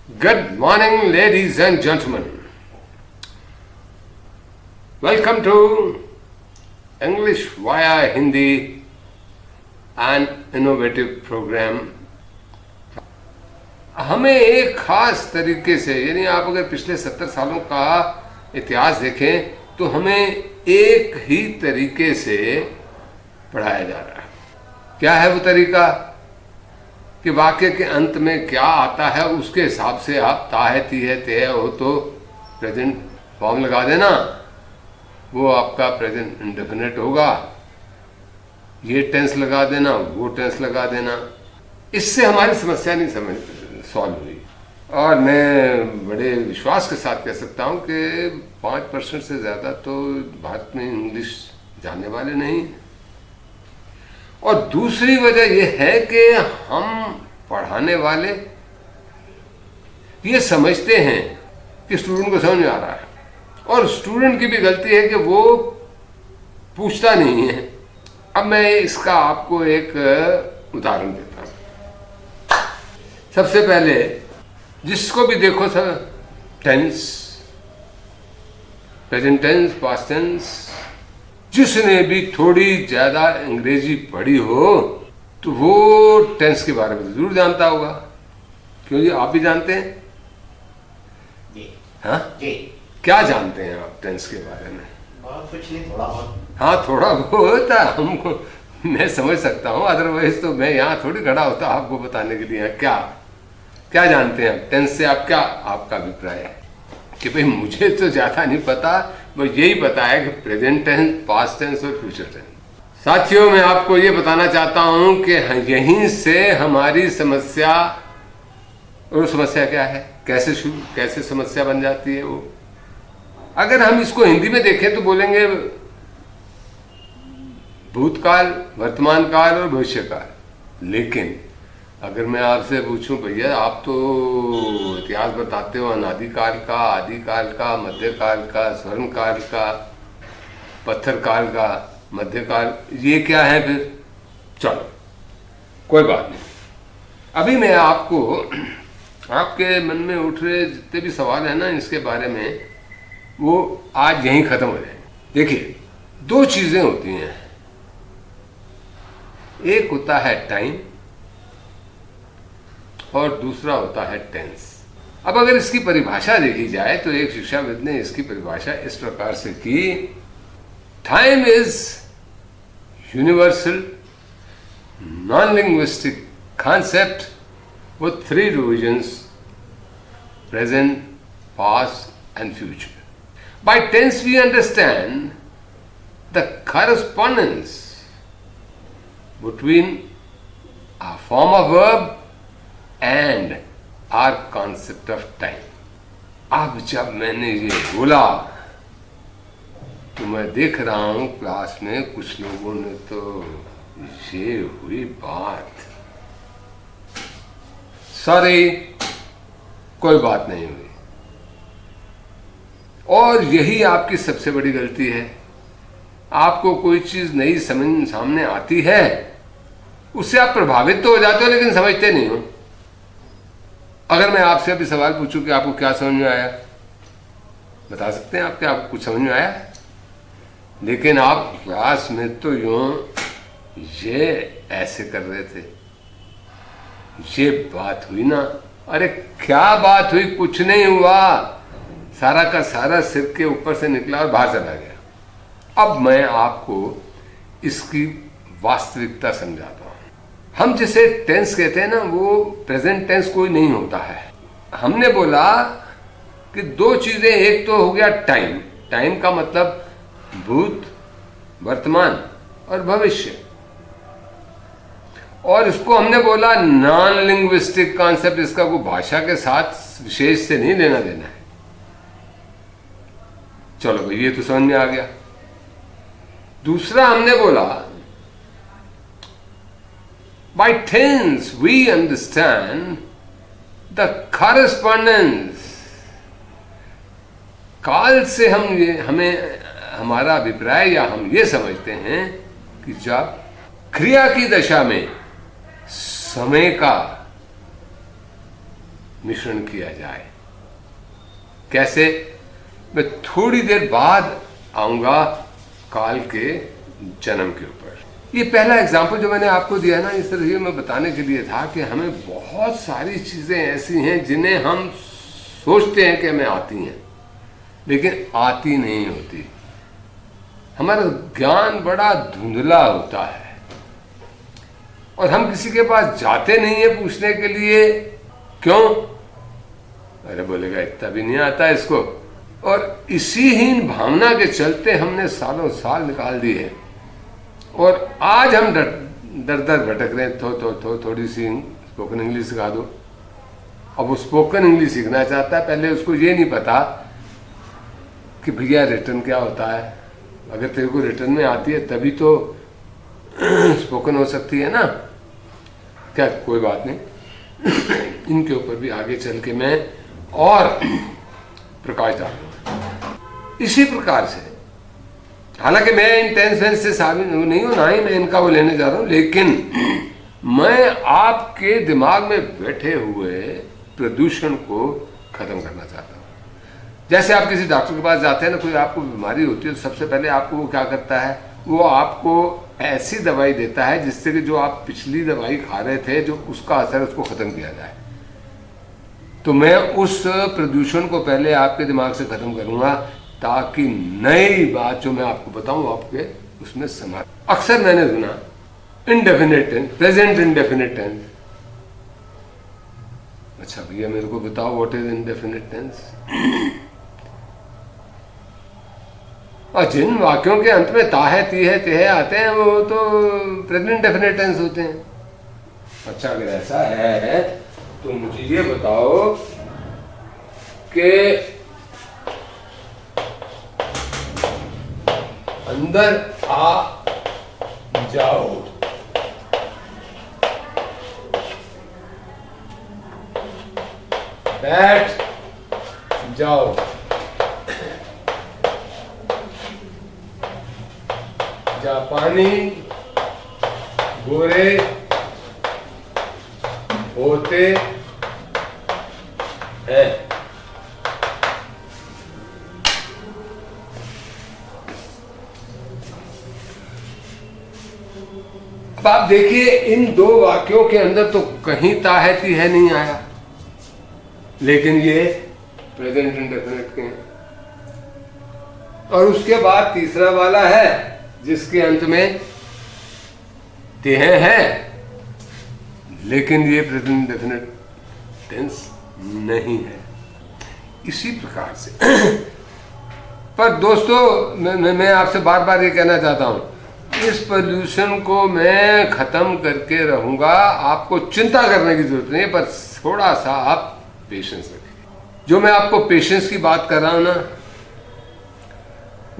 Good morning, ladies and gentlemen. Welcome to English via Hindi, an innovative program. हमें एक खास तरीके से, यानी आप अगर पिछले 70 सालों का इतिहास देखें तो हमें एक ही तरीके से पढ़ाया जा रहा है. क्या है वो तरीका? कि वाक्य के अंत में क्या आता है उसके हिसाब से आप ताहे तीहे तेहे हो तो प्रेजेंट फॉर्म लगा देना, वो आपका प्रेजेंट इंडेफिनिट होगा. ये टेंस लगा देना, वो टेंस लगा देना. इससे हमारी समस्या नहीं सॉल्व हुई. और मैं बड़े विश्वास के साथ कह सकता हूं कि 5% से ज़्यादा तो भारत में इंग्लिश जानने वाले नहीं. और दूसरी वजह यह है कि हम पढ़ाने वाले ये समझते हैं कि स्टूडेंट को समझ में आ रहा है, और स्टूडेंट की भी गलती है कि वो पूछता नहीं है. अब मैं इसका आपको एक उदाहरण देता हूं. सबसे पहले जिसको भी देखो sir, tense, present tense, past tense, जिसने भी थोड़ी ज्यादा अंग्रेजी पढ़ी हो तो वो टेंस के बारे में जरूर जानता होगा. क्यों जी, आप भी जानते हैं? जी. हाँ जी. क्या जानते हैं आप टेंस के बारे में? बहुत कुछ नहीं, थोड़ा बहुत. हाँ, थोड़ा बहुत हमको मैं समझ सकता हूँ, अदरवाइज तो मैं यहाँ थोड़ी खड़ा होता आपको बताने के लिए. क्या क्या जानते हैं आप टेंस से? आप क्या, आपका अभिप्राय है? कि भाई मुझे तो ज्यादा नहीं पता, बस यही पता है कि प्रेजेंट टेंस, पास्ट टेंस और फ्यूचर टेंस. साथियों, मैं आपको ये बताना चाहता हूं कि यहीं से हमारी समस्या, और समस्या क्या है, कैसे समस्या बन जाती है वो. अगर हम इसको हिंदी में देखें तो बोलेंगे भूतकाल, वर्तमान काल और भविष्य काल. लेकिन अगर मैं आपसे पूछूं, भैया आप तो इतिहास बताते हो अनादिकाल का, आदिकाल का, मध्यकाल का, स्वर्ण काल का, पत्थर काल का, मध्यकाल, ये क्या है फिर? चलो कोई बात नहीं. अभी मैं आपको, आपके मन में उठ रहे जितने भी सवाल है ना इसके बारे में, वो आज यहीं खत्म हो जाए. देखिए, दो चीजें होती हैं. एक होता है टाइम और दूसरा होता है टेंस. अब अगर इसकी परिभाषा देखी जाए तो एक शिक्षाविद ने इसकी परिभाषा इस प्रकार से की: time is universal non linguistic concept with 3 divisions, present, past and future. By tense we understand the correspondence between a form of verb and our concept of time. अब जब मैंने ये बोला तो मैं देख रहा हूं क्लास में कुछ लोगों ने तो ये हुई बात. सॉरी, कोई बात नहीं हुई. और यही आपकी सबसे बड़ी गलती है. आपको कोई चीज नई समझ सामने आती है, उससे आप प्रभावित तो हो जाते हो लेकिन समझते नहीं हो. अगर मैं आपसे अभी सवाल पूछूं कि आपको क्या समझ में आया, बता सकते हैं आप क्या आपको कुछ समझ में आया? लेकिन आप क्लास में तो यूं ये ऐसे कर रहे थे. ये बात हुई ना? अरे क्या बात हुई? कुछ नहीं हुआ. सारा का सारा सिर के ऊपर से निकला और बाहर चला गया. अब मैं आपको इसकी वास्तविकता समझाता हूं. हम जिसे टेंस कहते हैं ना, वो प्रेजेंट टेंस कोई नहीं होता है. हमने बोला कि दो चीजें, एक तो हो गया टाइम. टाइम का मतलब भूत, वर्तमान और भविष्य. और इसको हमने बोला नॉन लिंग्विस्टिक कॉन्सेप्ट. इसका कोई भाषा के साथ विशेष से नहीं लेना देना है. चलो भाई, ये तो समझ में आ गया. दूसरा हमने बोला by tense we understand the correspondence. काल से हमें हमारा अभिप्राय या हम ये समझते हैं कि जब क्रिया की दशा में समय का मिश्रण किया जाए। कैसे? मैं थोड़ी देर बाद आऊंगा काल के जन्म के ऊपर। ये पहला एग्जाम्पल जो मैंने आपको दिया ना, इस तरह मैं बताने के लिए था कि हमें बहुत सारी चीजें ऐसी हैं जिन्हें हम सोचते हैं कि हमें आती हैं, लेकिन आती नहीं होती। हमारा ज्ञान बड़ा धुंधला होता है और हम किसी के पास जाते नहीं है पूछने के लिए। क्यों? अरे बोलेगा इतना भी नहीं आता इसको। और इसी हीन भावना के चलते हमने सालों साल निकाल दिए और आज हम दर दर भटक रहे हैं। थोड़ी सी स्पोकन इंग्लिश सिखा दो। अब वो स्पोकन इंग्लिश सीखना चाहता है, पहले उसको ये नहीं पता कि भैया रिटर्न क्या होता है। अगर तेरे को रिटर्न में आती है तभी तो स्पोकन हो सकती है ना। क्या, कोई बात नहीं, इनके ऊपर भी आगे चल के मैं और प्रकाश डालूंगा। इसी प्रकार से, हालांकि मैं इंटेंस सेंस से साबित नहीं हूं, ना ही मैं इनका वो लेने जा रहा हूं, लेकिन मैं आपके दिमाग में बैठे हुए प्रदूषण को खत्म करना चाहता हूं। जैसे आप किसी डॉक्टर के पास जाते हैं ना, कोई आपको बीमारी होती है तो सबसे पहले आपको वो क्या करता है, वो आपको ऐसी दवाई देता है जिससे कि जो आप पिछली दवाई खा रहे थे, जो उसका असर उसको खत्म किया जाए। तो मैं उस प्रदूषण को पहले आपके दिमाग से खत्म करूंगा ताकि नई बात जो मैं आपको बताऊं आपके उसमें समा। अक्सर मैंने सुना indefinite tense, present indefinite tense. अच्छा भैया मेरे को बताओ व्हाट इज इंडेफिनिट टेंस। और जिन वाक्यों के अंत में ता है, ती है, ते है आते हैं वो तो प्रेजेंट डेफिनेट टेंस होते हैं। अच्छा अगर ऐसा है तो मुझे ये बताओ कि अंदर आ जाओ, बैठ जाओ, जापानी गोरे होते हैं। अब आप देखिए इन दो वाक्यों के अंदर तो कहीं ता है ती है नहीं आया, लेकिन ये प्रेजेंट इंडेफिनिट के हैं। और उसके बाद तीसरा वाला है जिसके अंत में तेह है, लेकिन ये प्रेजेंट इंडेफिनिट टेंस नहीं है। इसी प्रकार से पर दोस्तों मैं आपसे बार बार ये कहना चाहता हूं, इस पोल्यूशन को मैं खत्म करके रहूंगा। आपको चिंता करने की जरूरत नहीं है, पर थोड़ा सा आप पेशेंस रखिए। जो मैं आपको पेशेंस की बात कर रहा हूं ना,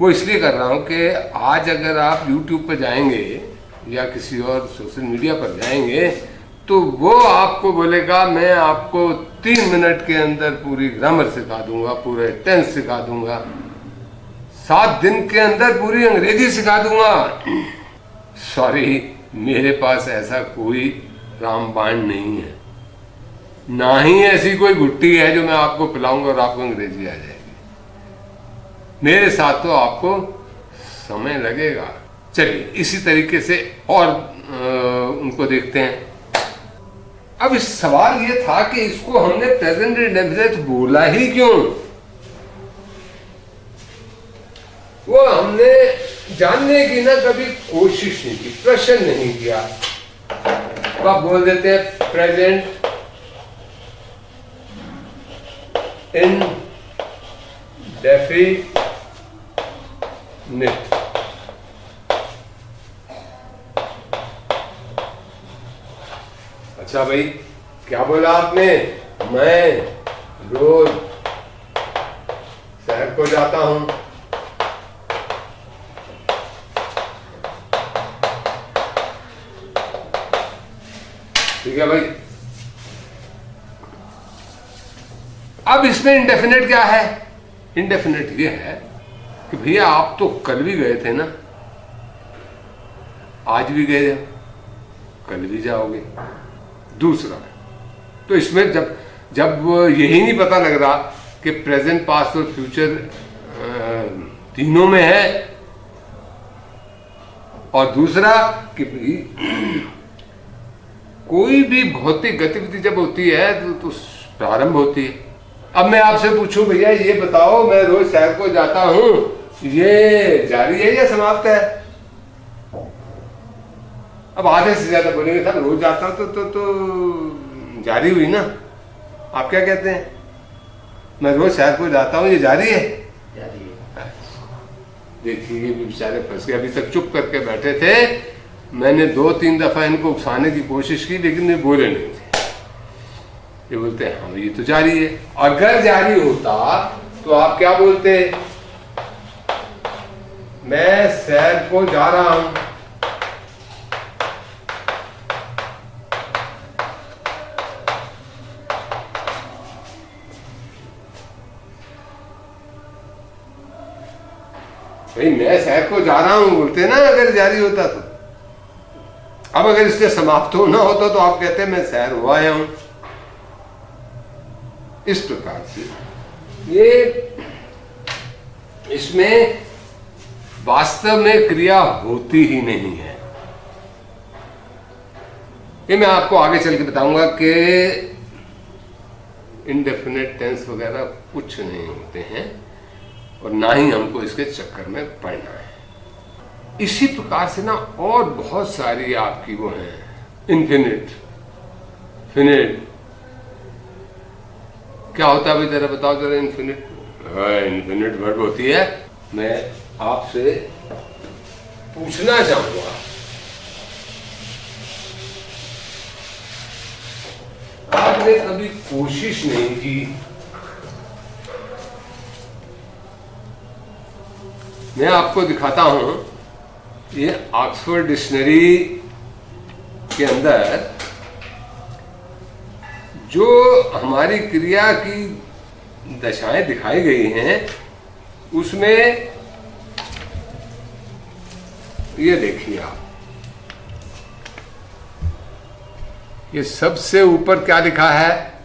वो इसलिए कर रहा हूं कि आज अगर आप YouTube पर जाएंगे या किसी और सोशल मीडिया पर जाएंगे तो वो आपको बोलेगा मैं आपको 3 मिनट के अंदर पूरी ग्रामर सिखा दूंगा, पूरे टेंस सिखा दूंगा, 7 दिन के अंदर पूरी अंग्रेजी सिखा दूंगा। सॉरी, मेरे पास ऐसा कोई रामबाण नहीं है, ना ही ऐसी कोई गुट्टी है जो मैं आपको पिलाऊंगा और आपको अंग्रेजी आ जाएगी। मेरे साथ तो आपको समय लगेगा। चलिए इसी तरीके से और उनको देखते हैं। अब इस सवाल ये था कि इसको हमने प्रेजेंट इंडेफिनिट बोला ही क्यों? वो हमने जानने की ना कभी कोशिश नहीं की, प्रश्न नहीं किया। तो आप बोल देते हैं प्रेजेंट इंडेफिनिट। अच्छा भाई, क्या बोला आपने? मैं रोज शहर को जाता हूं। ठीक है भाई। अब इसमें इंडेफिनिट क्या है? इंडेफिनिट ये है कि भैया आप तो कल भी गए थे ना, आज भी गए, कल भी जाओगे। दूसरा, तो इसमें जब जब यही नहीं पता लग रहा कि प्रेजेंट, पास्ट और फ्यूचर तीनों में है, और दूसरा कि कोई भी भौतिक गतिविधि जब होती है तो प्रारंभ होती है। अब मैं आपसे पूछूं, भैया ये बताओ, मैं रोज सैर को जाता हूं, ये जारी है या समाप्त है? अब आधे से ज्यादा बोलेंगे साहब रोज जाता हूं तो जारी हुई ना। आप क्या कहते हैं? मैं रोज सैर को जाता हूं, ये जारी है? जारी है। देखिए ये भी बेचारे फंस गए, अभी तक चुप करके बैठे थे, मैंने 2-3 दफा इनको उकसाने की कोशिश की लेकिन ये बोले नहीं थे। ये बोलते हैं हाँ ये तो जारी है। अगर जारी होता तो आप क्या बोलते? मैं सैर को जा रहा हूं। भाई मैं सैर को जा रहा हूं बोलते ना अगर जारी होता तो। अब अगर इससे समाप्त होना होता तो आप कहते मैं सैर हुआ आया हूं। इस प्रकार से ये इसमें वास्तव में क्रिया होती ही नहीं है। ये मैं आपको आगे चल के बताऊंगा कि इंडेफिनेट टेंस वगैरह कुछ नहीं होते हैं और ना ही हमको इसके चक्कर में पड़ना है। इसी प्रकार से ना और बहुत सारी आपकी वो हैं, इन्फिनिट, फिनिट। क्या होता है भाई जरा बताओ जरा इन्फिनिट? इन्फिनिट वर्ब होती है। मैं आपसे पूछना चाहूंगा, आपने कभी कोशिश नहीं की मैं आपको दिखाता हूं, ये ऑक्सफोर्ड डिक्शनरी के अंदर जो हमारी क्रिया की दशाएं दिखाई गई हैं उसमें ये देखिए आप, ये सबसे ऊपर क्या लिखा है?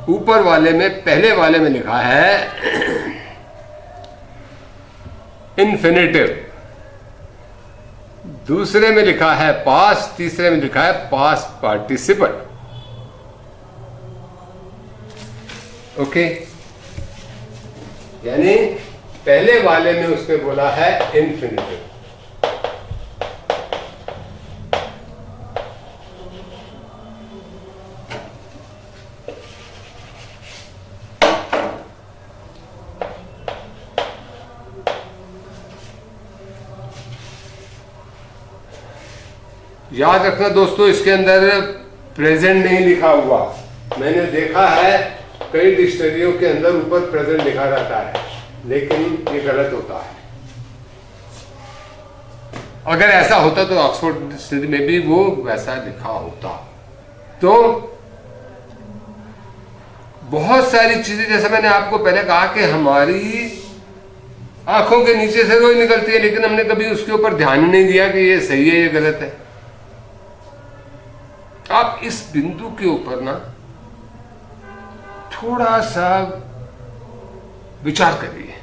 ऊपर वाले में, पहले वाले में लिखा है इन्फिनिटिव, दूसरे में लिखा है पास्ट, तीसरे में लिखा है पास्ट पार्टिसिपल। ओके, यानी पहले वाले में उसने बोला है इन्फिनिटिव, याद रखना दोस्तों, इसके अंदर प्रेजेंट नहीं लिखा हुआ। मैंने देखा है कई डिक्शनरियों के अंदर ऊपर प्रेजेंट लिखा रहता है, लेकिन ये गलत होता है। अगर ऐसा होता तो ऑक्सफोर्ड डिक्शनरी में भी वो वैसा लिखा होता। तो बहुत सारी चीजें, जैसे मैंने आपको पहले कहा कि हमारी आंखों के नीचे से रोज निकलती है, लेकिन हमने कभी उसके ऊपर ध्यान ही नहीं दिया कि ये सही है ये गलत है। आप इस बिंदु के ऊपर ना थोड़ा सा विचार करिए।